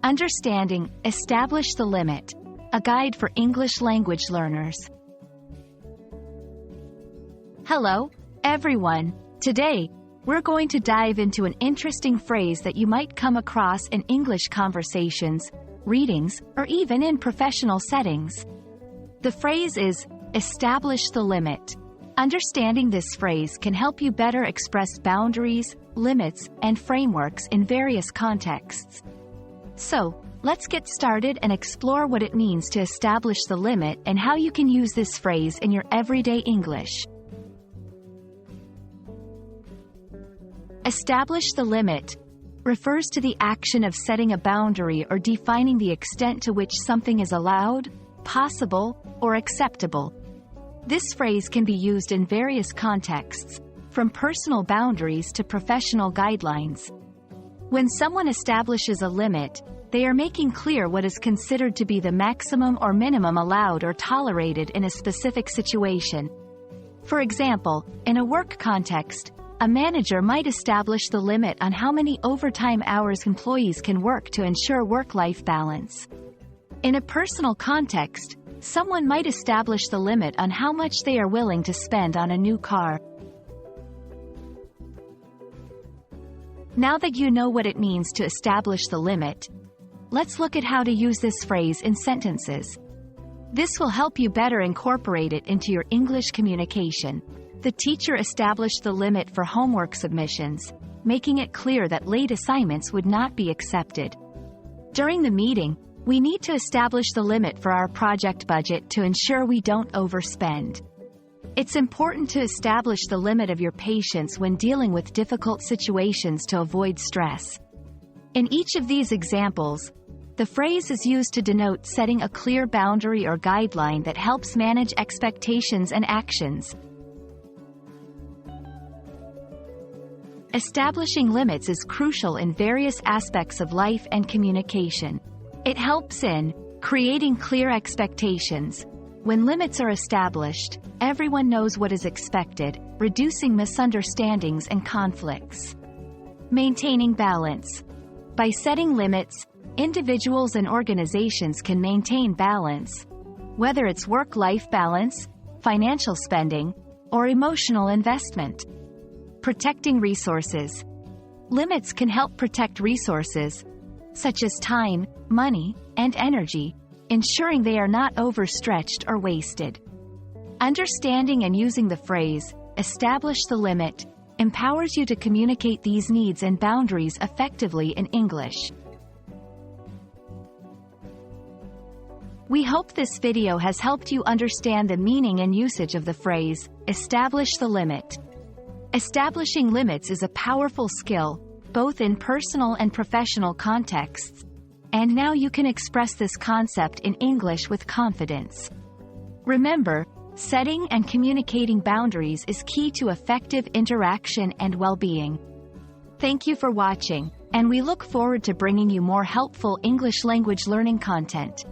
Understanding, Establish the Limit, a guide for English language learners. Hello, everyone. Today, we're going to dive into an interesting phrase that you might come across in English conversations, readings, or even in professional settings. The phrase is, establish the limit. Understanding this phrase can help you better express boundaries, limits, and frameworks in various contexts. So, let's get started and explore what it means to establish the limit and how you can use this phrase in your everyday English. Establish the limit refers to the action of setting a boundary or defining the extent to which something is allowed, possible, or acceptable. This phrase can be used in various contexts, from personal boundaries to professional guidelines. When someone establishes a limit, they are making clear what is considered to be the maximum or minimum allowed or tolerated in a specific situation. For example, in a work context, a manager might establish the limit on how many overtime hours employees can work to ensure work-life balance. In a personal context, someone might establish the limit on how much they are willing to spend on a new car. Now that you know what it means to establish the limit, let's look at how to use this phrase in sentences. This will help you better incorporate it into your English communication. The teacher established the limit for homework submissions, making it clear that late assignments would not be accepted. During the meeting, we need to establish the limit for our project budget to ensure we don't overspend. It's important to establish the limit of your patience when dealing with difficult situations to avoid stress. In each of these examples, the phrase is used to denote setting a clear boundary or guideline that helps manage expectations and actions. Establishing limits is crucial in various aspects of life and communication. It helps in creating clear expectations. When limits are established, everyone knows what is expected, reducing misunderstandings and conflicts. Maintaining balance. By setting limits, individuals and organizations can maintain balance, whether it's work-life balance, financial spending, or emotional investment. Protecting resources. Limits can help protect resources, such as time, money, and energy, ensuring they are not overstretched or wasted. Understanding and using the phrase, establish the limit, empowers you to communicate these needs and boundaries effectively in English. We hope this video has helped you understand the meaning and usage of the phrase, establish the limit. Establishing limits is a powerful skill, both in personal and professional contexts, and now you can express this concept in English with confidence. Remember, setting and communicating boundaries is key to effective interaction and well-being. Thank you for watching, and we look forward to bringing you more helpful English language learning content.